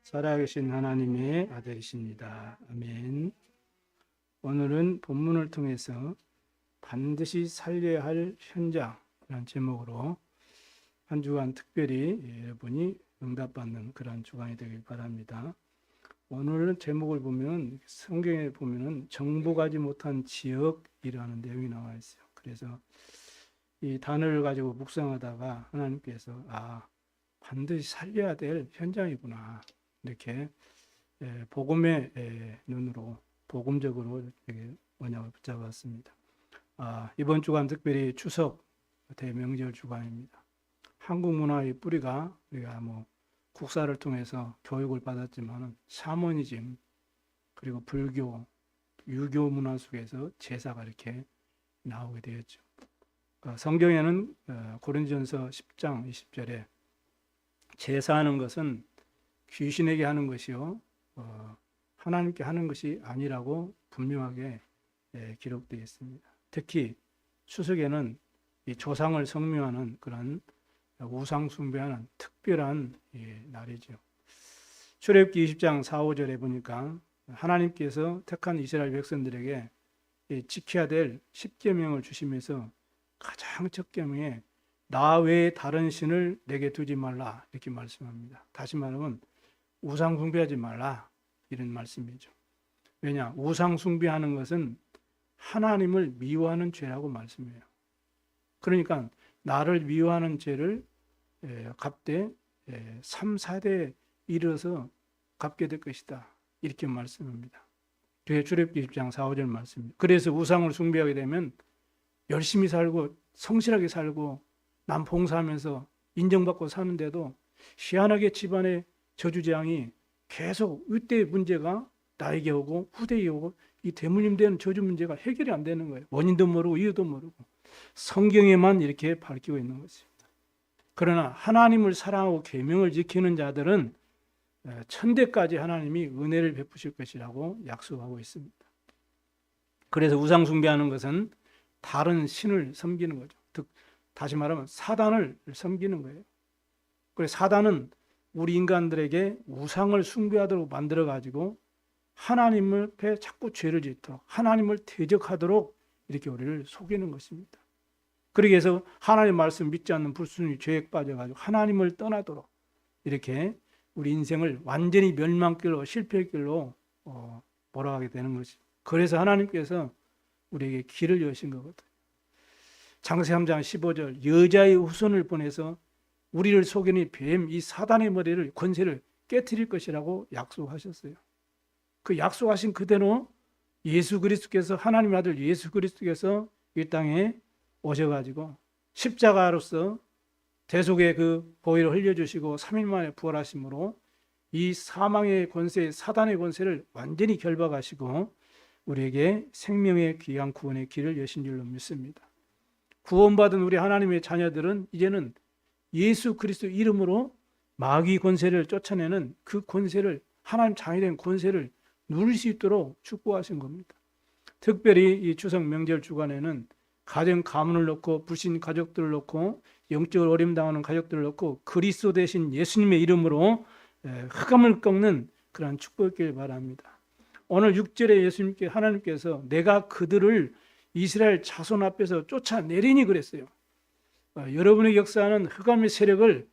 살아계신 하나님의 아들이십니다. 아멘. 오늘은 본문을 통해서 반드시 살려야 할 현장이라는 제목으로 한 주간 특별히 여러분이 응답받는 그런 주간이 되길 바랍니다. 오늘은 제목을 보면 성경에 보면은 정복하지 못한 지역이라는 내용이 나와 있어요. 그래서 이 단어를 가지고 묵상하다가 하나님께서 반드시 살려야 될 현장이구나, 이렇게 복음의 눈으로 복음적으로 언약을 붙잡았습니다. 이번 주간 특별히 추석 대명절 주간입니다. 한국 문화의 뿌리가 우리가 국사를 통해서 교육을 받았지만 샤머니즘 그리고 불교, 유교 문화 속에서 제사가 이렇게 나오게 되었죠. 성경에는 고린도전서 10장 20절에 제사하는 것은 귀신에게 하는 것이요 하나님께 하는 것이 아니라고 분명하게 기록되어 있습니다. 특히 추석에는 이 조상을 성묘하는 그런 우상 숭배하는 특별한 날이죠. 출애굽기 20장 4, 5절에 보니까 하나님께서 택한 이스라엘 백성들에게 지켜야 될 10계명을 주시면서 가장 첫 계명에 나 외에 다른 신을 내게 두지 말라, 이렇게 말씀합니다. 다시 말하면 우상 숭배하지 말라, 이런 말씀이죠. 왜냐? 우상 숭배하는 것은 하나님을 미워하는 죄라고 말씀해요. 그러니까 나를 미워하는 죄를 갚되 3, 4대 이르러서 갚게 될 것이다, 이렇게 말씀합니다. 그게 출애굽기 10장 4, 5절 말씀입니다. 그래서 우상을 숭배하게 되면 열심히 살고 성실하게 살고 남 봉사하면서 인정받고 사는데도 희한하게 집안의 저주재앙이 계속 이때 문제가 나에게 오고 후대에 오고 이 대물림 되는 저주 문제가 해결이 안 되는 거예요. 원인도 모르고 이유도 모르고 성경에만 이렇게 밝히고 있는 것입니다. 그러나 하나님을 사랑하고 계명을 지키는 자들은 천대까지 하나님이 은혜를 베푸실 것이라고 약속하고 있습니다. 그래서 우상 숭배하는 것은 다른 신을 섬기는 거죠. 즉 다시 말하면 사단을 섬기는 거예요. 그래서 사단은 우리 인간들에게 우상을 숭배하도록 만들어 가지고 하나님을 앞에 자꾸 죄를 짓도록, 하나님을 대적하도록 이렇게 우리를 속이는 것입니다. 그러기 위해서 하나님의 말씀 믿지 않는 불순이 죄에 빠져가지고 하나님을 떠나도록 이렇게 우리 인생을 완전히 멸망길로, 실패길로 몰아가게 되는 것입니다. 그래서 하나님께서 우리에게 길을 여신 거거든요. 창세기 3장 15절 여자의 후손을 보내서 우리를 속이는 뱀, 이 사단의 머리를, 권세를 깨트릴 것이라고 약속하셨어요. 그 약속하신 그대로 예수 그리스도께서, 하나님의 아들 예수 그리스도께서 이 땅에 오셔가지고 십자가로서 대속의 그 보혈을 흘려주시고 3일 만에 부활하심으로 이 사망의 권세, 사단의 권세를 완전히 결박하시고 우리에게 생명의 귀한 구원의 길을 여신 줄로 믿습니다. 구원받은 우리 하나님의 자녀들은 이제는 예수 그리스도 이름으로 마귀 권세를 쫓아내는 그 권세를, 하나님 자녀된 권세를 누릴 수 있도록 축복하신 겁니다. 특별히 이 추석 명절 주간에는 가정 가문을 놓고 불신 가족들을 놓고 영적으로 어림당하는 가족들을 놓고 그리스도 대신 예수님의 이름으로 흑암을 꺾는 그런 축복을 바랍니다. 오늘 6절에 예수님께 하나님께서 내가 그들을 이스라엘 자손 앞에서 쫓아내리니 그랬어요. 여러분의 역사하는 흑암의 세력을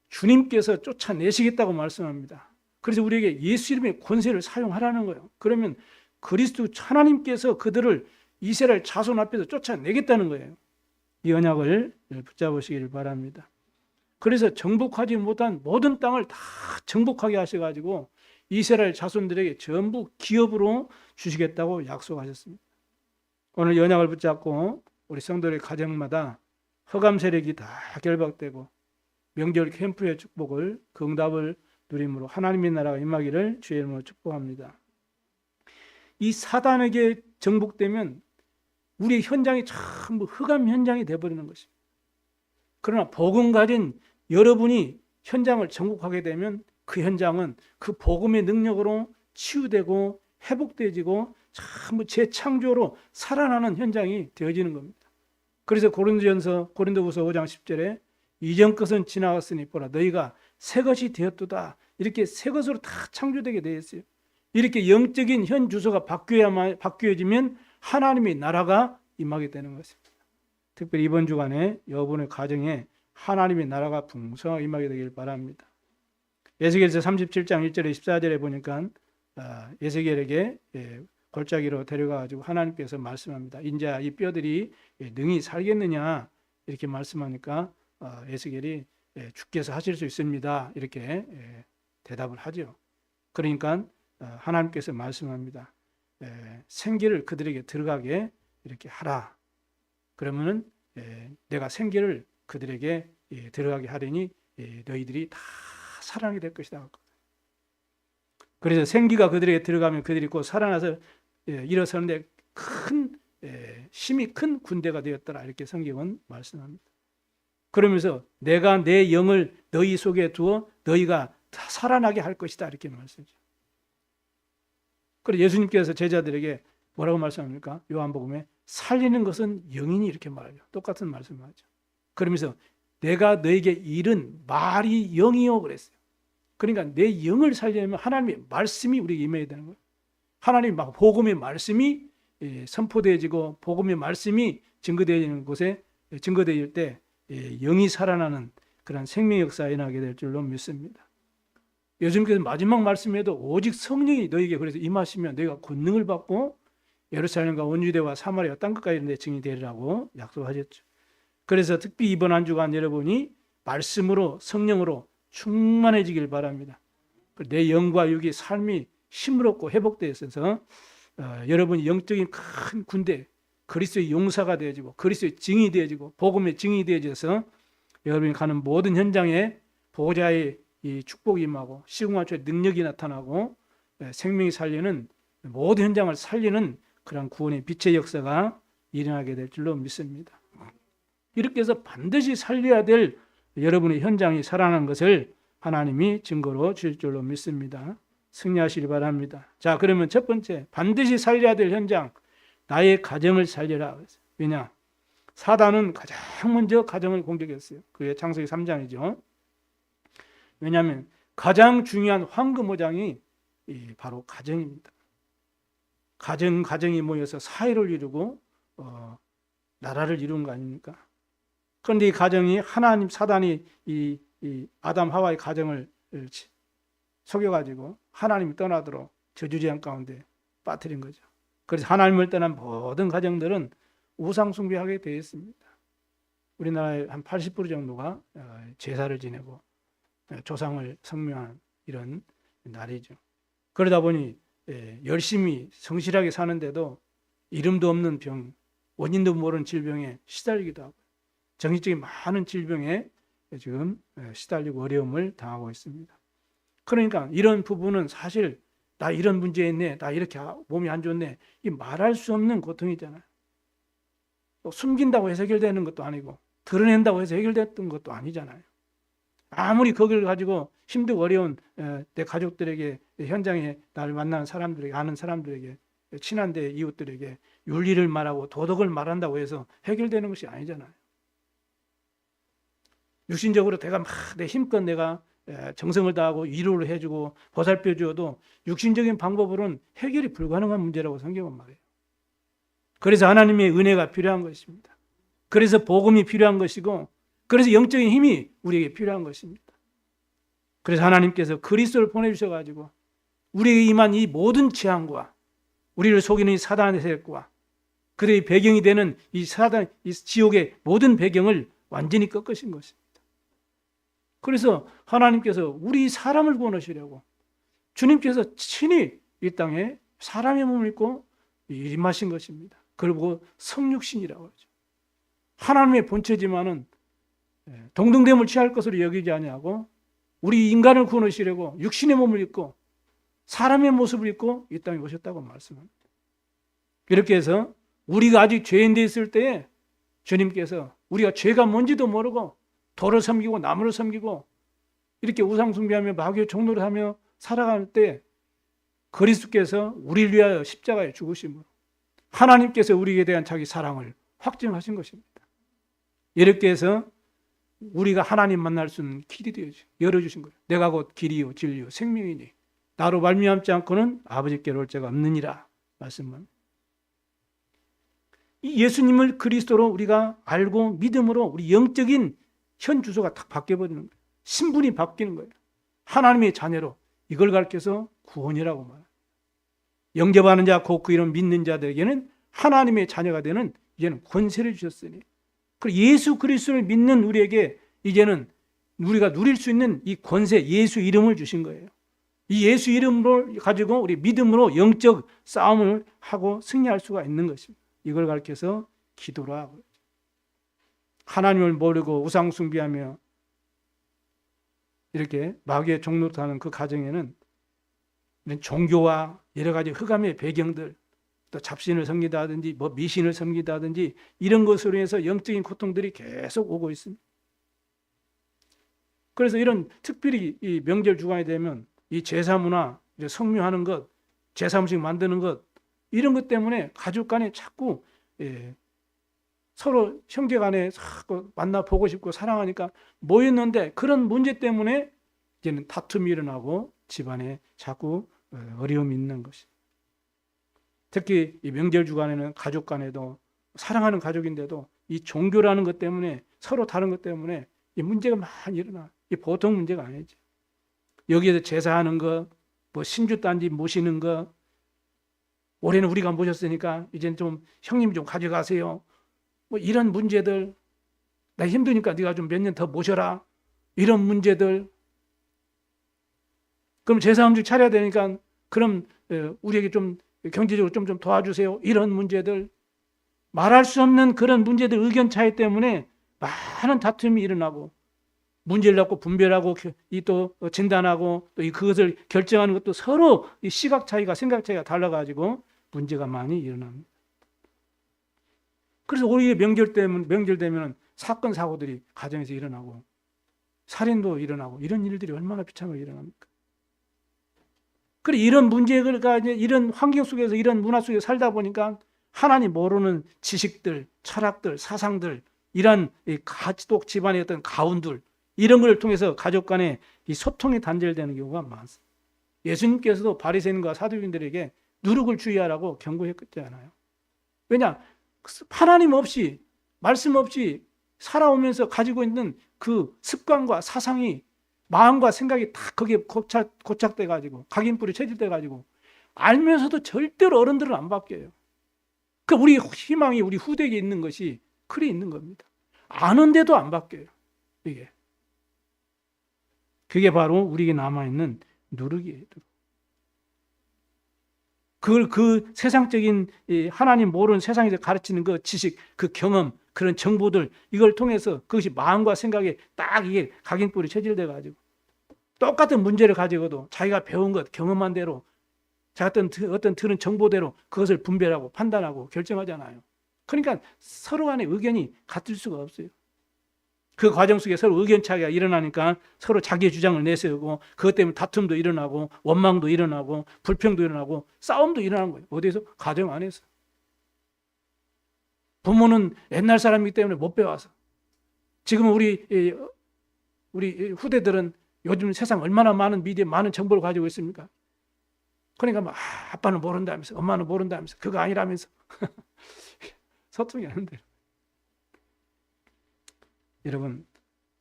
주님께서 쫓아내시겠다고 말씀합니다. 그래서 우리에게 예수 이름의 권세를 사용하라는 거예요. 그러면 그리스도 하나님께서 그들을 이스라엘 자손 앞에서 쫓아내겠다는 거예요. 이 언약을 붙잡으시기를 바랍니다. 그래서 정복하지 못한 모든 땅을 다 정복하게 하셔가지고 이스라엘 자손들에게 전부 기업으로 주시겠다고 약속하셨습니다. 오늘 이 언약을 붙잡고 우리 성도의 가정마다 흑암 세력이 다 결박되고 명절 캠프의 축복을, 그 응답을 누림으로 하나님의 나라가 임하기를 주의 이름으로 축복합니다. 이 사단에게 정복되면 우리의 현장이 전부 흑암 현장이 되어버리는 것입니다. 그러나 복음 가진 여러분이 현장을 정복하게 되면 그 현장은 그 복음의 능력으로 치유되고 회복되어지고 전부 재창조로 살아나는 현장이 되어지는 겁니다. 그래서 고린도후서 5장 10절에 이전 것은 지나갔으니 보라 너희가 새 것이 되었도다. 이렇게 새 것으로 다 창조되게 되어 있어요. 이렇게 영적인 현 주소가 바뀌어지면 하나님의 나라가 임하게 되는 것입니다. 특별히 이번 주간에 여러분의 가정에 하나님의 나라가 풍성하게 임하게 되길 바랍니다. 에스겔서 37장 1절에 14절에 보니까 에스겔에게 골짜기로 데려가가지고 하나님께서 말씀합니다. 인자 이 뼈들이 능히 살겠느냐 이렇게 말씀하니까 에스겔이 주께서 하실 수 있습니다 이렇게 대답을 하죠. 그러니까 하나님께서 말씀합니다. 생기를 그들에게 들어가게 이렇게 하라. 그러면은 내가 생기를 그들에게 들어가게 하리니 너희들이 다 살아나게 될 것이다. 그래서 생기가 그들에게 들어가면 그들이 곧 살아나서 일어서는데 힘이 큰 군대가 되었더라 이렇게 성경은 말씀합니다. 그러면서 내가 내 영을 너희 속에 두어 너희가 다 살아나게 할 것이다 이렇게 말씀하죠. 그래서 예수님께서 제자들에게 뭐라고 말씀합니까? 요한복음에 살리는 것은 영이니 이렇게 말하죠. 똑같은 말씀을 하죠. 그러면서 내가 너에게 이른 말이 영이요 그랬어요. 그러니까 내 영을 살리려면 하나님의 말씀이 우리에게 임해야 되는 거예요. 하나님 복음의 말씀이 선포되어지고 복음의 말씀이 증거되어지는 곳에 증거되어질 때 영이 살아나는 그런 생명 역사가 일어나게 될 줄로 믿습니다. 예수님께서 마지막 말씀에도 오직 성령이 너에게 그래서 임하시면 너희가 권능을 받고 예루살렘과 온 유대와 사마리아 땅 끝까지 내 증인이 되리라고 약속하셨죠. 그래서 특히 이번 한 주간 여러분이 말씀으로 성령으로 충만해지길 바랍니다. 내 영과 육이 삶이 힘으롭고 회복되어 있어서 여러분이 영적인 큰 군대 그리스도의 용사가 되어지고 그리스도의 증인이 되어지고 복음의 증인이 되어져서 여러분이 가는 모든 현장에 보호자의 이 축복이 임하고 시공화초의 능력이 나타나고 생명이 살리는 모든 현장을 살리는 그런 구원의 빛의 역사가 일어나게 될 줄로 믿습니다. 이렇게 해서 반드시 살려야 될 여러분의 현장이 살아나는 것을 하나님이 증거로 주실 줄로 믿습니다. 승리하시기 바랍니다. 자, 그러면 첫 번째 반드시 살려야 될 현장, 나의 가정을 살려라. 왜냐? 사단은 가장 먼저 가정을 공격했어요. 그게 창세기 3장이죠. 왜냐하면 가장 중요한 황금오장이 바로 가정입니다. 가정이 모여서 사회를 이루고 나라를 이룬 거 아닙니까? 그런데 이 가정이 하나님 사단이 이 아담 하와의 가정을 속여가지고 하나님이 떠나도록 저주재앙 가운데 빠뜨린 거죠. 그래서 하나님을 떠난 모든 가정들은 우상 숭배하게 되어 있습니다. 우리나라의 한 80% 정도가 제사를 지내고 조상을 성묘한 이런 날이죠. 그러다 보니 열심히 성실하게 사는데도 이름도 없는 병, 원인도 모르는 질병에 시달리기도 하고 정신적인 많은 질병에 지금 시달리고 어려움을 당하고 있습니다. 그러니까 이런 부분은 사실 나 이런 문제 있네, 나 이렇게 몸이 안 좋네, 이 말할 수 없는 고통이잖아요. 숨긴다고 해서 해결되는 것도 아니고 드러낸다고 해서 해결됐던 것도 아니잖아요. 아무리 거기를 가지고 힘들고 어려운 내 가족들에게 현장에 나를 만나는 사람들에게 아는 사람들에게 친한 데 이웃들에게 윤리를 말하고 도덕을 말한다고 해서 해결되는 것이 아니잖아요. 육신적으로 내가 막 내 힘껏 내가 정성을 다하고 위로를 해주고 보살펴 주어도 육신적인 방법으로는 해결이 불가능한 문제라고 성경은 말해요. 그래서 하나님의 은혜가 필요한 것입니다. 그래서 복음이 필요한 것이고 그래서 영적인 힘이 우리에게 필요한 것입니다. 그래서 하나님께서 그리스도를 보내주셔가지고 우리에게 임한 이 모든 재앙과 우리를 속이는 이 사단의 세력과 그들의 배경이 되는 이 사단, 이 지옥의 모든 배경을 완전히 꺾으신 것입니다. 그래서 하나님께서 우리 사람을 구원하시려고 주님께서 친히 이 땅에 사람의 몸을 입고 임하신 것입니다. 그리고 성육신이라고 하죠. 하나님의 본체지만은 동등됨을 취할 것으로 여기지 아니하고 우리 인간을 구원하시려고 육신의 몸을 입고 사람의 모습을 입고 이 땅에 오셨다고 말씀합니다. 이렇게 해서 우리가 아직 죄인 돼 있을 때에 주님께서 우리가 죄가 뭔지도 모르고 돌을 섬기고 나무를 섬기고 이렇게 우상 숭배하며 마귀의 종노를 하며 살아갈 때 그리스도께서 우리를 위하여 십자가에 죽으심으로 하나님께서 우리에 대한 자기 사랑을 확증하신 것입니다. 이렇게 해서 우리가 하나님 만날 수 있는 길이 되어주신, 열어주신 거예요. 내가 곧 길이요 진리요 생명이니 나로 말미암지 않고는 아버지께로 올 자가 없느니라 말씀은. 이 예수님을 그리스도로 우리가 알고 믿음으로 우리 영적인 현 주소가 딱 바뀌어버리는 거예요. 신분이 바뀌는 거예요. 하나님의 자녀로. 이걸 가르쳐서 구원이라고 말해요. 영접하는 자 곧 그 이름 믿는 자들에게는 하나님의 자녀가 되는 이제는 권세를 주셨으니, 그리고 예수 그리스도를 믿는 우리에게 이제는 우리가 누릴 수 있는 이 권세, 예수 이름을 주신 거예요. 이 예수 이름을 가지고 우리 믿음으로 영적 싸움을 하고 승리할 수가 있는 것입니다. 이걸 가르쳐서 기도로 하고, 하나님을 모르고 우상 숭배하며 이렇게 마귀의 종로를 하는 그 가정에는 종교와 여러 가지 흑암의 배경들, 또 잡신을 섬기다든지 뭐 미신을 섬기다든지 이런 것으로 해서 영적인 고통들이 계속 오고 있습니다. 그래서 이런 특별히 이 명절 주간이 되면 이 제사 문화, 성묘하는 것, 제사 음식 만드는 것, 이런 것 때문에 가족 간에 자꾸 서로 형제 간에 자꾸 만나 보고 싶고 사랑하니까 모였는데, 그런 문제 때문에 이제는 다툼이 일어나고 집안에 자꾸 어려움이 있는 것이. 특히 이 명절 주간에는 가족 간에도, 사랑하는 가족인데도 이 종교라는 것 때문에, 서로 다른 것 때문에 이 문제가 많이 일어나. 이 보통 문제가 아니지. 여기에서 제사하는 거, 뭐 신주단지 모시는 거, 올해는 우리가 모셨으니까 이제는 좀 형님이 좀 가져가세요. 뭐 이런 문제들, 나 힘드니까 네가 좀 몇 년 더 모셔라. 이런 문제들. 그럼 제사 음식 차려야 되니까 그럼 우리에게 좀 경제적으로 좀 도와주세요. 이런 문제들, 말할 수 없는 그런 문제들, 의견 차이 때문에 많은 다툼이 일어나고, 문제를 갖고 분별하고 또 진단하고 또 그것을 결정하는 것도 서로 이 시각 차이가, 생각 차이가 달라가지고 문제가 많이 일어납니다. 그래서 오히려 명절 되면 사건 사고들이 가정에서 일어나고 살인도 일어나고 이런 일들이 얼마나 비참하게 일어납니까? 그래, 이런 문제가 이제 이런 환경 속에서, 이런 문화 속에서 살다 보니까 하나님 모르는 지식들, 철학들, 사상들, 이런 가지도 집안의 어떤 가운들, 이런 걸 통해서 가족 간에 이 소통이 단절되는 경우가 많습니다. 예수님께서도 바리새인과 사두개인들에게 누룩을 주의하라고 경고했잖아요. 왜냐? 하나님 없이, 말씀 없이 살아오면서 가지고 있는 그 습관과 사상이, 마음과 생각이 다 거기에 고착돼 가지고 각인뿔이 체질돼 가지고 알면서도 절대로 어른들은 안 바뀌어요. 그 우리 희망이 우리 후대에 있는 것이 그래 있는 겁니다. 아는데도 안 바뀌어요. 그게 바로 우리에게 남아있는 누룩이에요. 그걸 그 세상적인 하나님 모르는 세상에서 가르치는 그 지식, 그 경험, 그런 정보들, 이걸 통해서 그것이 마음과 생각에 딱 이게 각인뿔이 체질돼 가지고 똑같은 문제를 가지고도 자기가 배운 것, 경험한 대로, 어떤 들은 정보대로 그것을 분별하고 판단하고 결정하잖아요. 그러니까 서로 간의 의견이 같을 수가 없어요. 그 과정 속에 서로 의견 차이가 일어나니까 서로 자기의 주장을 내세우고, 그것 때문에 다툼도 일어나고, 원망도 일어나고, 불평도 일어나고, 싸움도 일어나는 거예요. 어디서? 가정 안에서. 부모는 옛날 사람이기 때문에 못 배워서. 지금 우리 후대들은 요즘 세상 얼마나 많은 미디어, 많은 정보를 가지고 있습니까? 그러니까 막 아빠는 모른다면서, 엄마는 모른다면서, 그거 아니라면서 소통이 안 돼요. 여러분,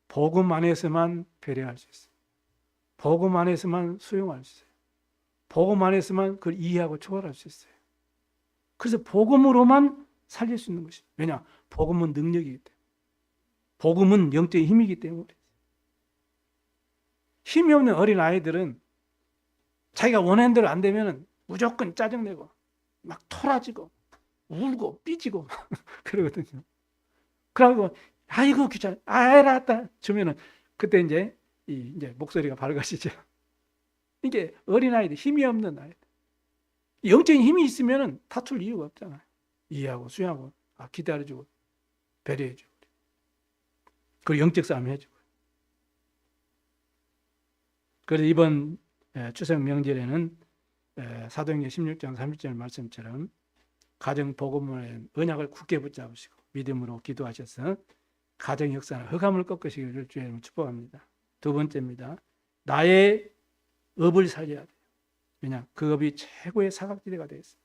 복음 안에서만 배려할 수 있어요. 복음 안에서만 수용할 수 있어요. 복음 안에서만 그걸 이해하고 초월할 수 있어요. 그래서 복음으로만 살릴 수 있는 것입니다. 왜냐? 복음은 능력이기 때문에. 복음은 영적인 힘이기 때문에. 힘이 없는 어린 아이들은 자기가 원하는 대로 안 되면 무조건 짜증내고 막 토라지고 울고 삐지고 그러거든요. 그러고 아이고 귀찮아, 알았다 주면은 그때 이제 목소리가 밝아지죠. 이게 어린 아이들, 힘이 없는 아이들, 영적인 힘이 있으면은 다툴 이유가 없잖아요. 이해하고 수용하고 기다려주고 배려해주고, 그리고 영적 싸움 해주고. 그래서 이번 추석 명절에는 사도행전 16장 30절 말씀처럼 가정 복음의 언약을 굳게 붙잡으시고 믿음으로 기도하셔서 가정 역사나 흑암을 꺾으시기를 주의 이름으로 축복합니다. 두 번째입니다. 나의 업을 살려야 돼요. 왜냐? 그 업이 최고의 사각지대가 되어 있어요.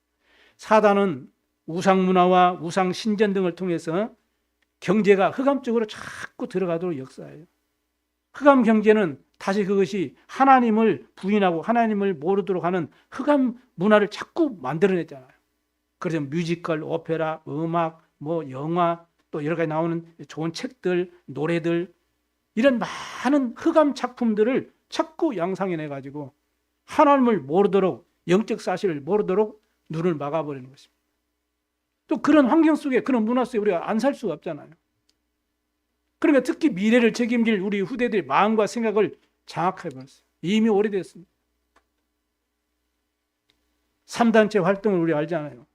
사단은 우상문화와 우상신전 등을 통해서 경제가 흑암 쪽으로 자꾸 들어가도록 역사해요. 흑암 경제는 다시 그것이 하나님을 부인하고 하나님을 모르도록 하는 흑암 문화를 자꾸 만들어냈잖아요. 그래서 뮤지컬, 오페라, 음악, 영화, 또 여러 가지 나오는 좋은 책들, 노래들, 이런 많은 흑암 작품들을 자꾸 양상해내가지고 하나님을 모르도록, 영적 사실을 모르도록 눈을 막아버리는 것입니다. 또 그런 환경 속에, 그런 문화 속에 우리가 안 살 수가 없잖아요. 그러니까 특히 미래를 책임질 우리 후대들의 마음과 생각을 장악해버렸어요. 이미 오래됐습니다. 3단체 활동을 우리 알잖아요.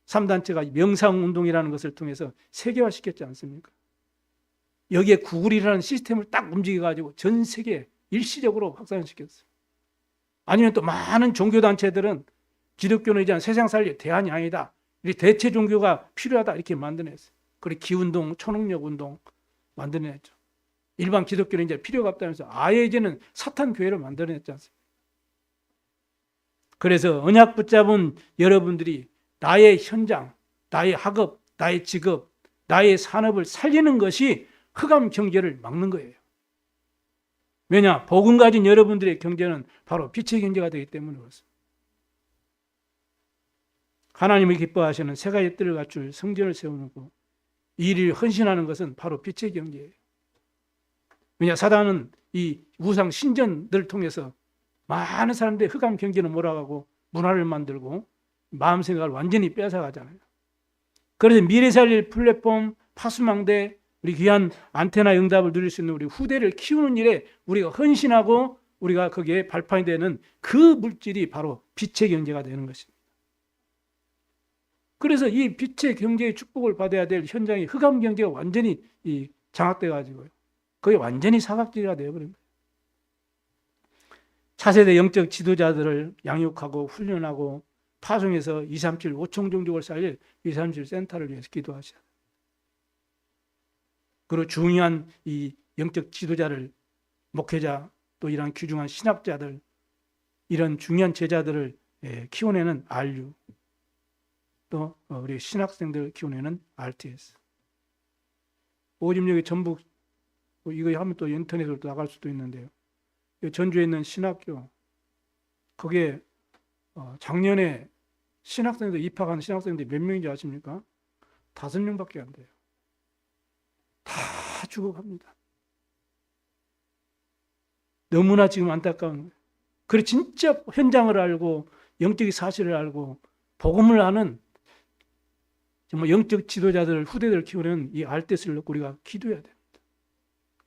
3단체가 명상운동이라는 것을 통해서 세계화시켰지 않습니까? 여기에 구글이라는 시스템을 딱 움직여가지고 전 세계 일시적으로 확산시켰어요. 아니면 또 많은 종교단체들은 기독교는 이제 세상 살릴 대안이 아니다. 대체 종교가 필요하다. 이렇게 만들어냈어요. 그리고 기운동, 초능력운동 만들어냈죠. 일반 기독교는 이제 필요가 없다면서 아예 이제는 사탄 교회를 만들어냈지 않습니까? 그래서 언약 붙잡은 여러분들이 나의 현장, 나의 학업, 나의 직업, 나의 산업을 살리는 것이 흑암 경제를 막는 거예요. 왜냐? 복음 가진 여러분들의 경제는 바로 빛의 경제가 되기 때문에 그렇습니다. 하나님이 기뻐하시는 세 가지 뜰을 갖출 성전을 세우고 이 일을 헌신하는 것은 바로 빛의 경제예요. 왜냐? 사단은 이 우상 신전들을 통해서 많은 사람들의 흑암 경제는 몰아가고 문화를 만들고 마음 생각을 완전히 뺏어가잖아요. 그래서 미래 살릴 플랫폼, 파수망대, 우리 귀한 안테나 응답을 누릴 수 있는 우리 후대를 키우는 일에 우리가 헌신하고 우리가 거기에 발판이 되는 그 물질이 바로 빛의 경제가 되는 것입니다. 그래서 이 빛의 경제의 축복을 받아야 될 현장이 흑암 경제가 완전히 장악돼 가지고요. 거의 완전히 사각지대가 되어버린 거예요. 차세대 영적 지도자들을 양육하고 훈련하고 파송해서 237, 5총 종족을 살릴 237 센터를 위해서 기도하셔야 돼요. 그리고 중요한 이 영적 지도자를, 목회자, 또 이런 귀중한 신학자들, 이런 중요한 제자들을 키워내는 RU, 또 우리 신학생들 키워내는 RTS. 오집역이 전북, 이거 하면 또 인터넷으로 나갈 수도 있는데요. 전주에 있는 신학교, 거기에 작년에 신학생들 입학한 신학생들이 몇 명인지 아십니까? 5명밖에 안 돼요. 다 죽어갑니다. 너무나 지금 안타까운 거예요. 그래 진짜 현장을 알고 영적인 사실을 알고 복음을 아는 정말 영적 지도자들, 후대들을 키우는 이 알뜻을 넣고 우리가 기도해야 됩니다.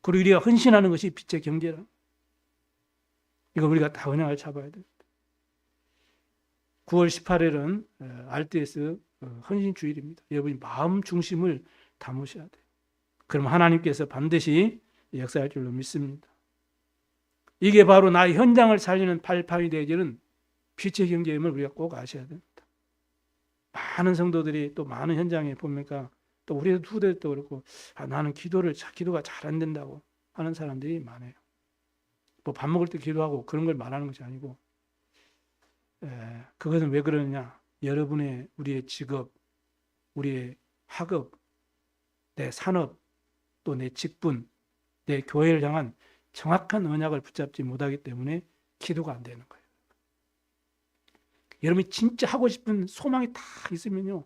그리고 우리가 헌신하는 것이 빛의 경제라. 이거 우리가 다 언약을 잡아야 됩니다. 9월 18일은 RTS 헌신 주일입니다. 여러분이 마음 중심을 담으셔야 돼요. 그럼 하나님께서 반드시 역사할 줄로 믿습니다. 이게 바로 나의 현장을 살리는 발판이 되어지는 빛의 경제임을 우리가 꼭 아셔야 됩니다. 많은 성도들이 또 많은 현장에 보니까 또 우리 후대도 그렇고 나는 기도가 잘 안 된다고 하는 사람들이 많아요. 뭐 밥 먹을 때 기도하고 그런 걸 말하는 것이 아니고 그것은 왜 그러느냐? 여러분의 우리의 직업, 우리의 학업, 내 산업, 또 내 직분, 내 교회를 향한 정확한 언약을 붙잡지 못하기 때문에 기도가 안 되는 거예요. 여러분이 진짜 하고 싶은 소망이 다 있으면요,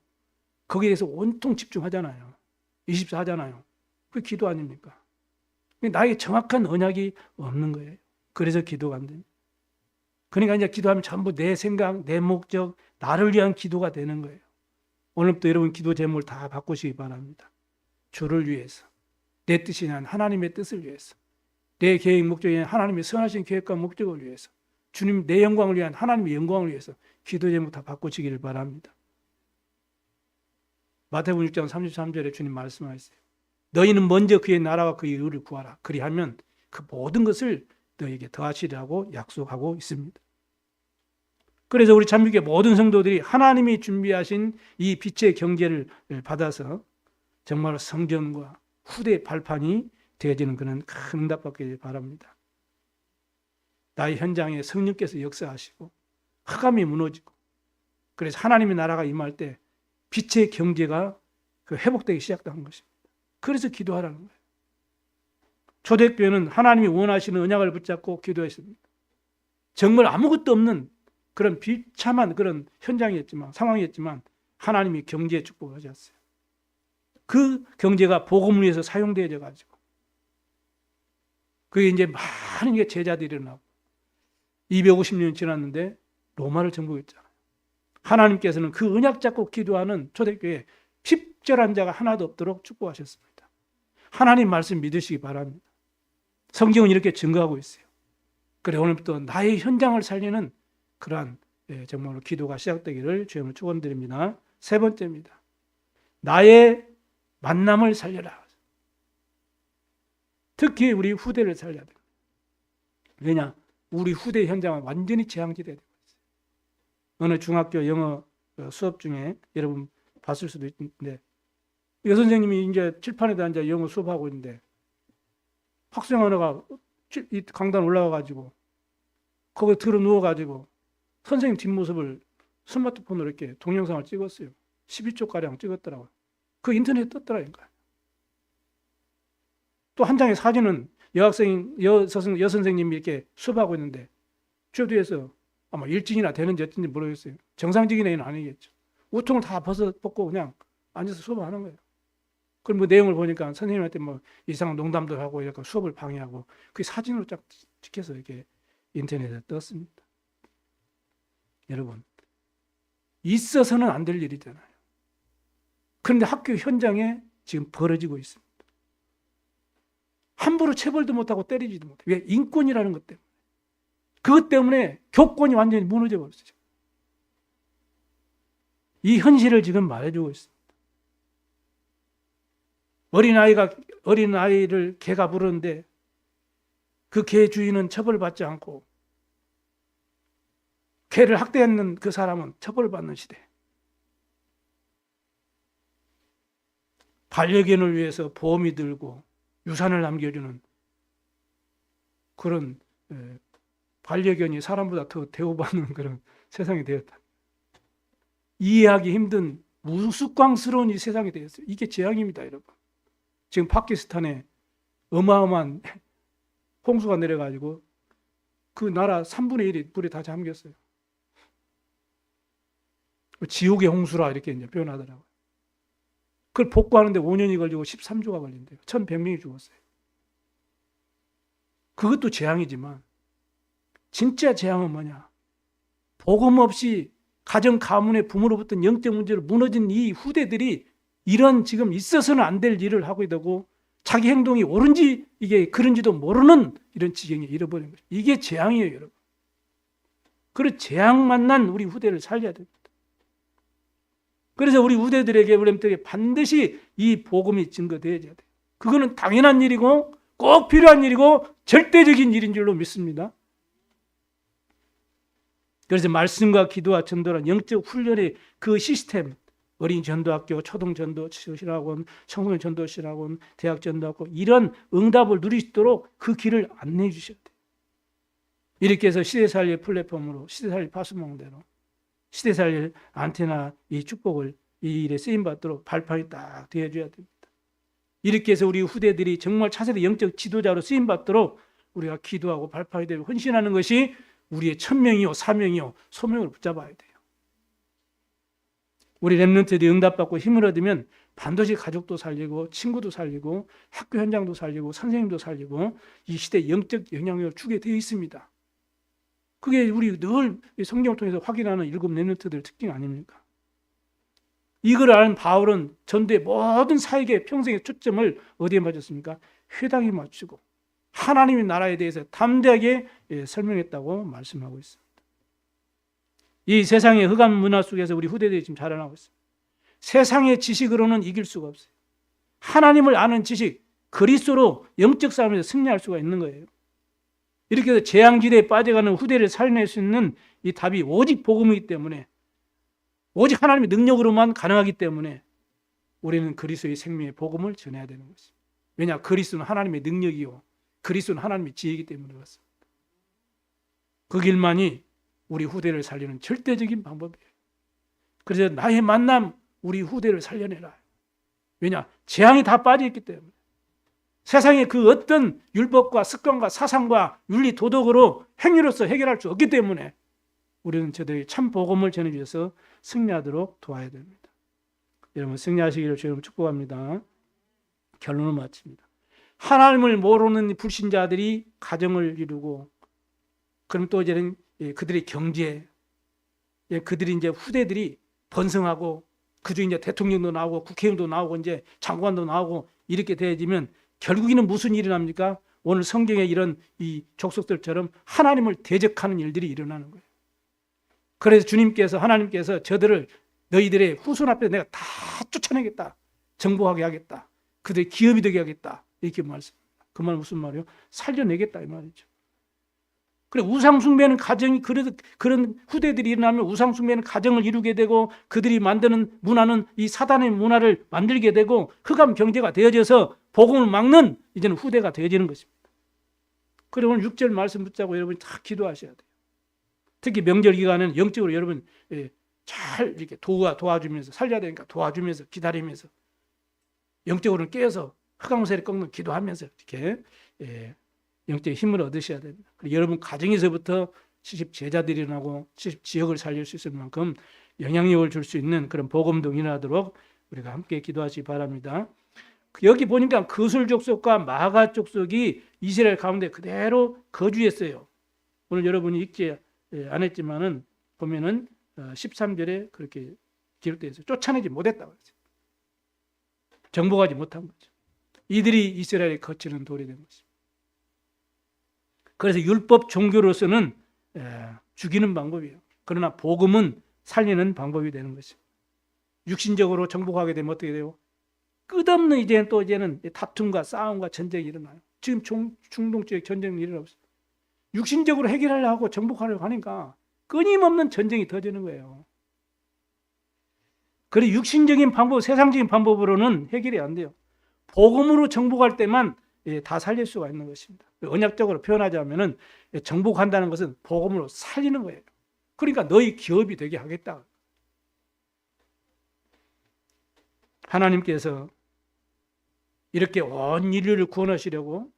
거기에 대해서 온통 집중하잖아요. 24 하잖아요. 그게 기도 아닙니까? 나에게 정확한 언약이 없는 거예요. 그래서 기도가 안 됩니다. 그러니까 이제 기도하면 전부 내 생각, 내 목적, 나를 위한 기도가 되는 거예요. 오늘부터 여러분 기도 제목을 다 바꾸시기 바랍니다. 주를 위해서, 내 뜻이 아닌 하나님의 뜻을 위해서, 내 계획, 목적이 아닌 하나님의 선하신 계획과 목적을 위해서, 주님 내 영광을 위한 하나님의 영광을 위해서 기도 제목 다 바꾸시기를 바랍니다. 마태복음 6장 33절에 주님 말씀하셨어요. 너희는 먼저 그의 나라와 그의 의를 구하라. 그리하면 그 모든 것을 너희에게 더하시리라고 약속하고 있습니다. 그래서 우리 참육의 모든 성도들이 하나님이 준비하신 이 빛의 경제를 받아서 정말 성전과 후대의 발판이 되어지는 그런 큰 응답 받기를 바랍니다. 나의 현장에 성령께서 역사하시고 흑암이 무너지고, 그래서 하나님의 나라가 임할 때 빛의 경제가 회복되기 시작한 것입니다. 그래서 기도하라는 거예요. 초대교회는 하나님이 원하시는 언약을 붙잡고 기도했습니다. 정말 아무것도 없는 그런 비참한 그런 현장이었지만, 상황이었지만 하나님이 경제의 축복을 하셨어요. 그 경제가 복음을 위해서 사용되어져 가지고 그게 이제 많은 제자들이 일어나고 250년 지났는데 로마를 정복했잖아요. 하나님께서는 그 언약 잡고 기도하는 초대교회에 핍절한 자가 하나도 없도록 축복하셨습니다. 하나님 말씀 믿으시기 바랍니다. 성경은 이렇게 증거하고 있어요. 그래, 오늘부터 나의 현장을 살리는 그러한 정말로 기도가 시작되기를 주님을 축원드립니다. 세 번째입니다. 나의 만남을 살려라. 특히 우리 후대를 살려야 됩니다. 왜냐? 우리 후대 현장은 완전히 재앙지대가 되고 있어요. 어느 중학교 영어 수업 중에 여러분 봤을 수도 있는데, 여선생님이 이제 칠판에다 앉아 영어 수업하고 있는데 학생 하나가 이 강단 올라와가지고 거기에 들어 누워가지고 선생님 뒷모습을 스마트폰으로 이렇게 동영상을 찍었어요. 12초가량 찍었더라고요. 그 인터넷에 떴더라니까요. 또 한 장의 사진은 여선생님이 이렇게 수업하고 있는데 저 뒤에서 아마 일진이나 되는지 어쩐지 모르겠어요. 정상적인 애는 아니겠죠. 우통을 다 벗고 그냥 앉아서 수업을 하는 거예요. 그럼 뭐 내용을 보니까 선생님한테 뭐 이상한 농담도 하고 이렇게 수업을 방해하고, 그 사진으로 쫙 찍혀서 이렇게 인터넷에 떴습니다. 여러분, 있어서는 안 될 일이잖아요. 그런데 학교 현장에 지금 벌어지고 있습니다. 함부로 체벌도 못하고 때리지도 못해요. 왜? 인권이라는 것 때문에. 그것 때문에 교권이 완전히 무너져 버렸어요. 이 현실을 지금 말해주고 있습니다. 어린아이를 개가 부르는데 그 개 주인은 처벌받지 않고 개를 학대하는 그 사람은 처벌받는 시대. 반려견을 위해서 보험이 들고 유산을 남겨주는 그런 반려견이 사람보다 더 대우받는 그런 세상이 되었다. 이해하기 힘든 우스꽝스러운 이 세상이 되었어요. 이게 재앙입니다, 여러분. 지금 파키스탄에 어마어마한 홍수가 내려가지고 그 나라 3분의 1이 불에 다 잠겼어요. 지옥의 홍수라 이렇게 이제 표현하더라고요. 그걸 복구하는데 5년이 걸리고 13조가 걸린대요. 1,100명이 죽었어요. 그것도 재앙이지만 진짜 재앙은 뭐냐? 복음 없이 가정 가문의 부모로부터 영적 문제로 무너진 이 후대들이 이런 지금 있어서는 안 될 일을 하고 있다고 자기 행동이 옳은지 이게 그런지도 모르는 이런 지경에 잃어버린 거죠. 이게 재앙이에요, 여러분. 그런 재앙 만난 우리 후대를 살려야 됩니다. 그래서 우리 후대들에게 반드시 이 복음이 증거되어야 돼요. 그거는 당연한 일이고 꼭 필요한 일이고 절대적인 일인 줄로 믿습니다. 그래서 말씀과 기도와 전도란 영적 훈련의 그 시스템, 어린이 전도학교, 초등 전도실학원, 청소년 전도실학원, 대학 전도학교, 이런 응답을 누릴 수 있도록 그 길을 안내해 주셔야 돼요. 이렇게 해서 시대살릴 플랫폼으로, 시대살릴 파수망대로, 시대살릴 안테나 이 축복을 이 일에 쓰임받도록 발판이 딱 되어줘야 됩니다. 이렇게 해서 우리 후대들이 정말 차세대 영적 지도자로 쓰임받도록 우리가 기도하고 발판이 되고 헌신하는 것이 우리의 천명이요, 사명이요, 소명을 붙잡아야 돼요. 우리 렘넌트들이 응답받고 힘을 얻으면 반드시 가족도 살리고 친구도 살리고 학교 현장도 살리고 선생님도 살리고 이 시대의 영적 영향력을 주게 되어 있습니다. 그게 우리 늘 성경을 통해서 확인하는 7 렘넌트들 특징 아닙니까? 이걸 아는 바울은 전도의 모든 사역의 평생의 초점을 어디에 맞췄습니까? 회당에 맞추고 하나님의 나라에 대해서 담대하게 설명했다고 말씀하고 있습니다. 이 세상의 흑암 문화 속에서 우리 후대들이 지금 자라나고 있습니다. 세상의 지식으로는 이길 수가 없어요. 하나님을 아는 지식, 그리스도로 영적 싸움에서 승리할 수가 있는 거예요. 이렇게 해서 재앙지대에 빠져가는 후대를 살려낼 수 있는 이 답이 오직 복음이기 때문에, 오직 하나님의 능력으로만 가능하기 때문에 우리는 그리스도의 생명의 복음을 전해야 되는 것입니다. 왜냐? 그리스도는 하나님의 능력이요, 그리스도는 하나님의 지혜이기 때문에 그렇습니다. 그 길만이 우리 후대를 살리는 절대적인 방법이에요. 그래서 나의 만남, 우리 후대를 살려내라. 왜냐? 재앙이 다 빠져있기 때문에. 세상의 그 어떤 율법과 습관과 사상과 윤리 도덕으로 행위로서 해결할 수 없기 때문에 우리는 저들에게 참 복음을 전해주셔서 승리하도록 도와야 됩니다. 여러분 승리하시기를 주님 축복합니다. 결론을 마칩니다. 하나님을 모르는 불신자들이 가정을 이루고, 그럼 또 이제는 그들의 경제, 그들이 이제 후대들이 번성하고, 그중에 이제 대통령도 나오고 국회의원도 나오고 이제 장관도 나오고 이렇게 되어지면 결국에는 무슨 일이 납니까? 오늘 성경에 이런 이 족속들처럼 하나님을 대적하는 일들이 일어나는 거예요. 그래서 주님께서, 하나님께서 저들을 너희들의 후손 앞에 내가 다 쫓아내겠다, 정복하게 하겠다, 그들의 기업이 되게 하겠다, 이렇게 말씀합니다. 그 말 무슨 말이에요? 살려내겠다 이 말이죠. 그래, 우상숭배는 가정이, 그래도 그런 후대들이 일어나면 우상숭배는 가정을 이루게 되고, 그들이 만드는 문화는 이 사단의 문화를 만들게 되고, 흑암 경제가 되어져서 복음을 막는 이제는 후대가 되어지는 것입니다. 그래, 오늘 6절 말씀 붙잡고 여러분이 다 기도하셔야 돼요. 특히 명절 기간에는 영적으로 여러분 잘 이렇게 도와주면서, 살려야 되니까 도와주면서, 기다리면서, 영적으로는 깨어서 흑암 세력 꺾는 기도하면서 이렇게 영적인 힘을 얻으셔야 됩니다. 그리고 여러분 가정에서부터 70 제자들이 일어나고 70 지역을 살릴 수 있을 만큼 영향력을 줄 수 있는 그런 복음도 일어나도록 우리가 함께 기도하시기 바랍니다. 여기 보니까 그술 족속과 마가 족속이 이스라엘 가운데 그대로 거주했어요. 오늘 여러분이 읽지 안 했지만은 보면은 13절에 그렇게 기록되어 있어요. 쫓아내지 못했다고 했어요. 정복하지 못한 거죠. 이들이 이스라엘에 거치는 돌이 된 것입니다. 그래서 율법 종교로서는 죽이는 방법이에요. 그러나 복음은 살리는 방법이 되는 것입니다. 육신적으로 정복하게 되면 어떻게 돼요? 끝없는 이제는 다툼과 싸움과 전쟁이 일어나요. 지금 중동지역 전쟁이 일어나고 있어요. 육신적으로 해결하려고 정복하려고 하니까 끊임없는 전쟁이 터지는 거예요. 그래서 육신적인 방법, 세상적인 방법으로는 해결이 안 돼요. 복음으로 정복할 때만 다 살릴 수가 있는 것입니다. 언약적으로 표현하자면은 정복한다는 것은 복음으로 살리는 거예요. 그러니까 너희 기업이 되게 하겠다. 하나님께서 이렇게 온 인류를 구원하시려고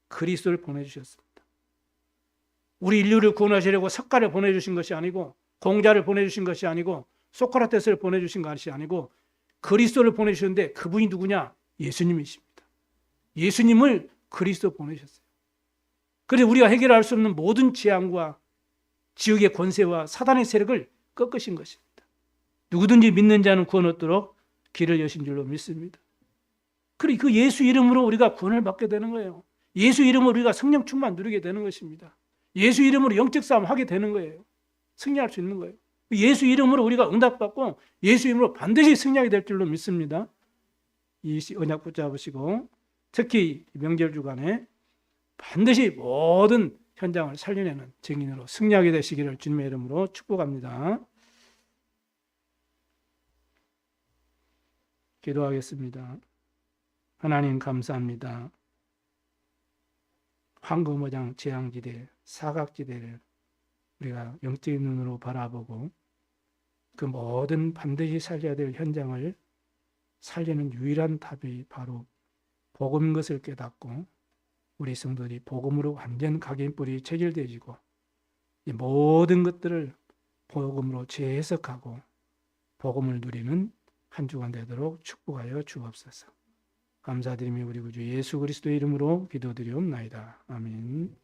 그리스도를 보내주셨습니다. 우리 인류를 구원하시려고 석가를 보내주신 것이 아니고, 공자를 보내주신 것이 아니고, 소크라테스를 보내주신 것이 아니고 그리스도를 보내주셨는데, 그분이 누구냐? 예수님이십니다. 예수님을 그리스도 보내셨어요. 그래서 우리가 해결할 수 없는 모든 재앙과 지옥의 권세와 사단의 세력을 꺾으신 것입니다. 누구든지 믿는 자는 구원 얻도록 길을 여신 줄로 믿습니다. 그리고 그 예수 이름으로 우리가 구원을 받게 되는 거예요. 예수 이름으로 우리가 성령 충만 누리게 되는 것입니다. 예수 이름으로 영적 싸움 하게 되는 거예요. 승리할 수 있는 거예요. 예수 이름으로 우리가 응답받고 예수 이름으로 반드시 승리하게 될 줄로 믿습니다. 이 언약 붙잡으시고 특히 명절 주간에 반드시 모든 현장을 살려내는 증인으로 승리하게 되시기를 주님의 이름으로 축복합니다. 기도하겠습니다. 하나님 감사합니다. 황금어장 재앙지대, 사각지대를 우리가 영적인 눈으로 바라보고 그 모든 반드시 살려야 될 현장을 살리는 유일한 답이 바로 복음인 것을 깨닫고 우리 성도들이 복음으로 완전 각인뿌리 체질되어지고 이 모든 것들을 복음으로 재해석하고 복음을 누리는 한 주간 되도록 축복하여 주옵소서. 감사드리며 우리 구주 예수 그리스도의 이름으로 기도드리옵나이다. 아멘.